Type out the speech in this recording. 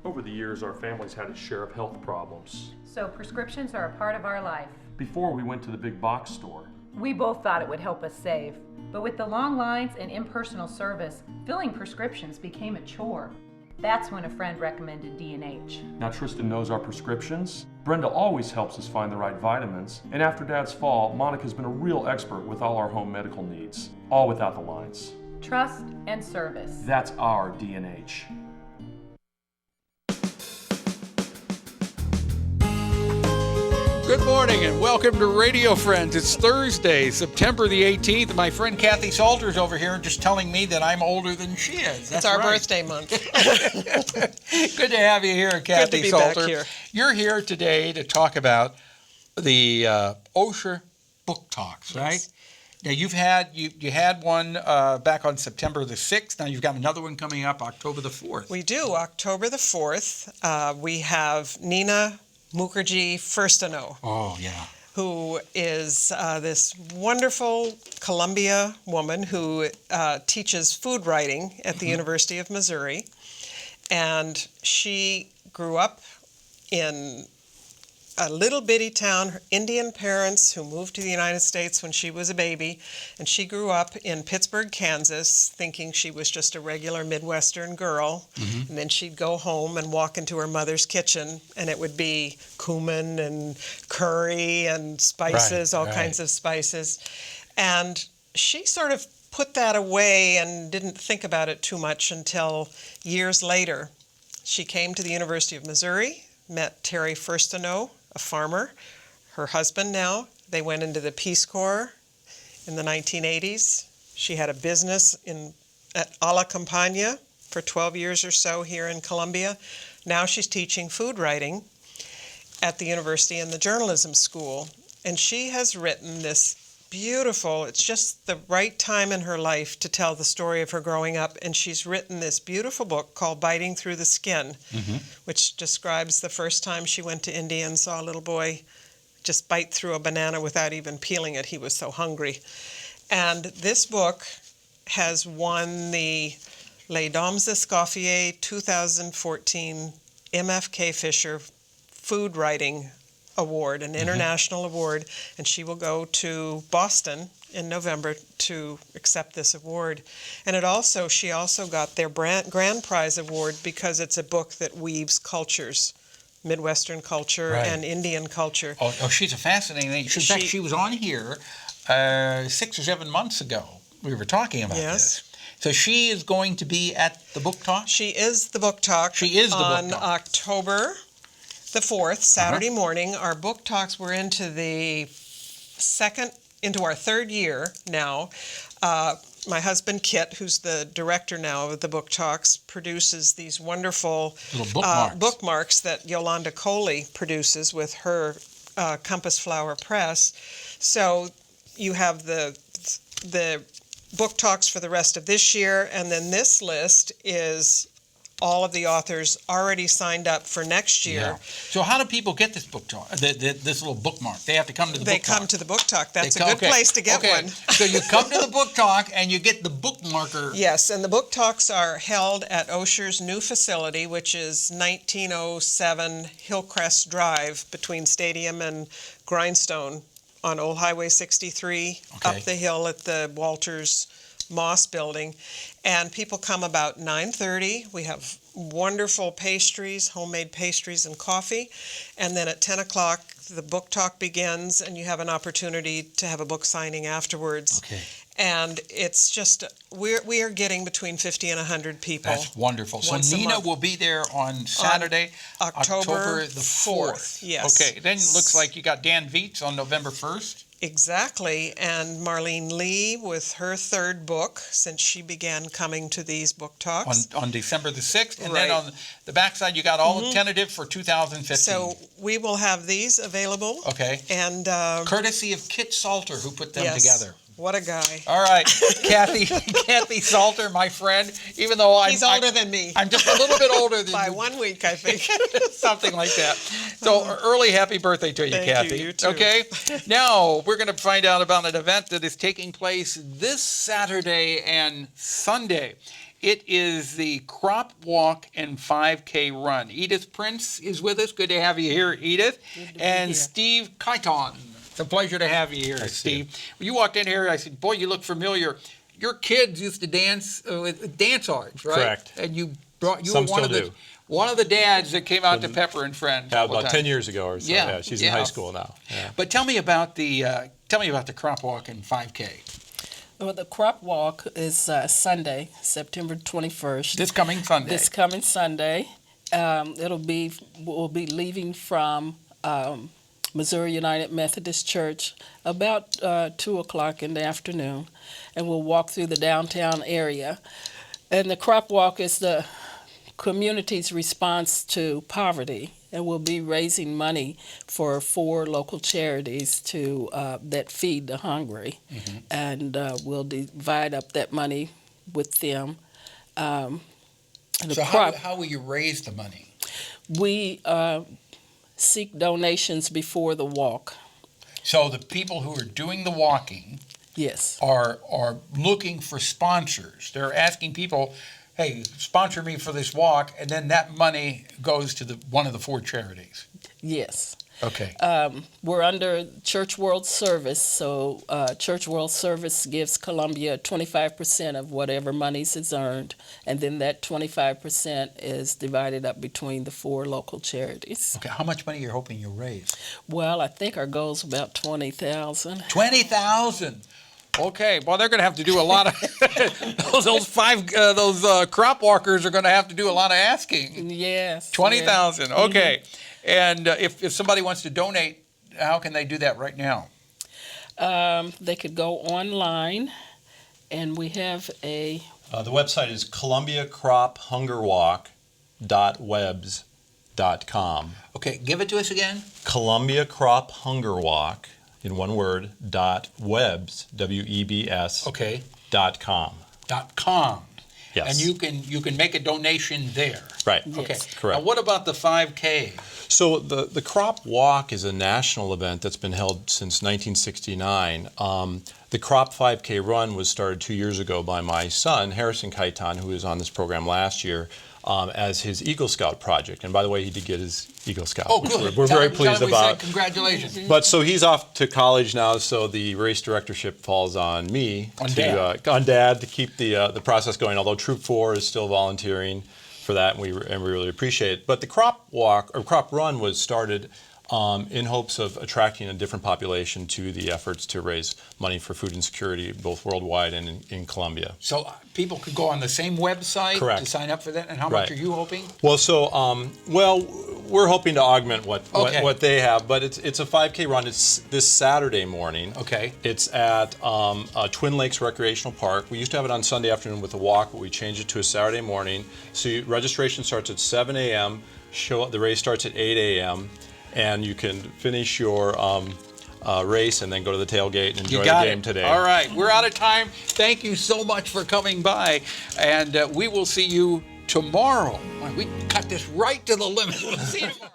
Over the years, our family's had its share of health problems. So prescriptions are a part of our life. Before we went to the big box store. We both thought it would help us save. But with the long lines and impersonal service, filling prescriptions became a chore. That's when a friend recommended D&H. Now Tristan knows our prescriptions. Brenda always helps us find the right vitamins. And after Dad's fall, Monica's been a real expert with all our home medical needs. All without the lines. Trust and service. That's our D&H. Good morning and welcome to Radio Friends. It's Thursday, September the 18th. My friend Cathy Salter is over here just telling me that I'm older than she is. It's our birthday month. Good to have you here, Cathy Good to be Salter. back here. You're here today to talk about the Osher Book Talks, right? Yes. Now you had one back on September the 6th. Now you've got another one coming up October the 4th. We do, October the 4th. We have Nina Furstenau. Oh, yeah. Who is this wonderful Columbia woman who teaches food writing at the University of Missouri. And she grew up in a little bitty town, her Indian parents who moved to the United States when she was a baby, and she grew up in Pittsburgh, Kansas, thinking she was just a regular Midwestern girl. And then she'd go home and walk into her mother's kitchen, and it would be cumin and curry and spices, all kinds of spices. And she sort of put that away and didn't think about it too much until years later. She came to the University of Missouri, met Terry Furstenau, a farmer, her husband now. They went into the Peace Corps in the 1980s. She had a business at A La Campagna for 12 years or so here in Columbia. Now she's teaching food writing at the university in the journalism school. And she has written this beautiful, it's just the right time in her life to tell the story of her growing up. And she's written this beautiful book called Biting Through the Skin, which describes the first time she went to India and saw a little boy just bite through a banana without even peeling it. He was so hungry. And this book has won the Les Dames Escoffier 2014 MFK Fisher Food Writing Award, an international award, and she will go to Boston in November to accept this award. And she also got their grand prize award because it's a book that weaves cultures, Midwestern culture and Indian culture. Oh, she's a fascinating thing. In fact, she was on here 6 or 7 months ago. We were talking about this. So she is going to be at the book talk? She is the book talk. She is the book talk. On October the 4th, Saturday morning. Our book talks, we're into our third year now. My husband Kit, who's the director now of the book talks, produces these wonderful little bookmarks that Yolanda Coley produces with her Compass Flower Press. So you have the book talks for the rest of this year, and then this list is all of the authors already signed up for next year. Yeah. So how do people get this book talk, this little bookmark? They have to come to the book talk? They come to the book talk. That's a good place to get one. So you come to the book talk and you get the bookmarker. Yes, and the book talks are held at Osher's new facility, which is 1907 Hillcrest Drive between Stadium and Grindstone on Old Highway 63, up the hill at the Walters Moss building. And people come about 9:30. We have wonderful pastries, homemade pastries and coffee. And then at 10 o'clock, the book talk begins, and you have an opportunity to have a book signing afterwards. And it's just, we are getting between 50 and 100 people. That's wonderful. So Nina will be there on Saturday, October the 4th. Yes. Okay, then it looks like you got Dan Viets on November 1st. Exactly, and Marlene Lee with her third book, since she began coming to these book talks. On December the 6th, and then on the backside you got all the tentative for 2015. So we will have these available. Okay. And courtesy of Kit Salter, who put them together. What a guy. All right, Cathy Salter, my friend. Even though He's older than me. I'm just a little bit older than By you. 1 week, I think. Something like that. So early happy birthday to you, Thank Cathy. you too. Okay. Now we're going to find out about an event that is taking place this Saturday and Sunday. It is the Crop Walk and 5K Run. Edith Prince is with us. Good to have you here, Edith. And Steve Keithan. It's a pleasure to have you here, Steve. When you walked in here, I said, boy, you look familiar. Your kids used to dance with dance arts, right? Correct. And you Some were one of the dads that came out to Pepper and Friends. Yeah, about 10 years ago or so. Yeah, She's in high school now. Yeah. But tell me about the Crop Walk and 5K. Well, the Crop Walk is Sunday, September 21st. This coming Sunday. This coming Sunday. We'll be leaving from Missouri United Methodist Church about 2 o'clock in the afternoon, and we'll walk through the downtown area. And the Crop Walk is the community's response to poverty, and we'll be raising money for 4 local charities that feed the hungry, and we'll divide up that money with them. How will you raise the money? We seek donations before the walk. So the people who are doing the walking Yes. are looking for sponsors. They're asking people, hey, sponsor me for this walk, and then that money goes to one of the 4 charities. Yes. Okay. We're under Church World Service, so Church World Service gives Columbia 25% of whatever monies is earned, and then that 25% is divided up between the 4 local charities. Okay. How much money are you hoping you'll raise? Well, I think our goal is about $20,000. $20,000. Okay, well, they're going to have to do a lot of those crop walkers are going to have to do a lot of asking. Yes. 20,000. Okay, and if somebody wants to donate, how can they do that right now? They could go online, and we have a. The website is columbiacrophungerwalk.webs.com. Okay, give it to us again. Columbia Crop Hunger Walk, in one word, .webs, W-E-B-S, Okay. .com. .com. Yes. And you can make a donation there. Right. Okay. Yes. Correct. Now, what about the 5K? So the Crop Walk is a national event that's been held since 1969. The Crop 5K Run was started 2 years ago by my son, Harrison Keithan, who was on this program last year, as his Eagle Scout project. And by the way, he did get his Eagle Scout, Oh, which good. we're very pleased Tell him we about. said congratulations. But so he's off to college now, so the race directorship falls on me, On Dad, to keep the process going. Although Troop 4 is still volunteering for that, and we really appreciate it. But the Crop Walk or Crop Run was started in hopes of attracting a different population to the efforts to raise money for food insecurity, both worldwide and in Columbia. So people could go on the same website Correct. to sign up for that. And how much are you hoping? Well, so we're hoping to augment what they have, but it's a 5K run. It's this Saturday morning. Okay. It's at Twin Lakes Recreational Park. We used to have it on Sunday afternoon with a walk, but we changed it to a Saturday morning. So registration starts at 7 a.m. The race starts at 8 a.m. And you can finish your race and then go to the tailgate and enjoy the game today. All right, we're out of time. Thank you so much for coming by, and we will see you tomorrow. We cut this right to the limit. We'll see you tomorrow.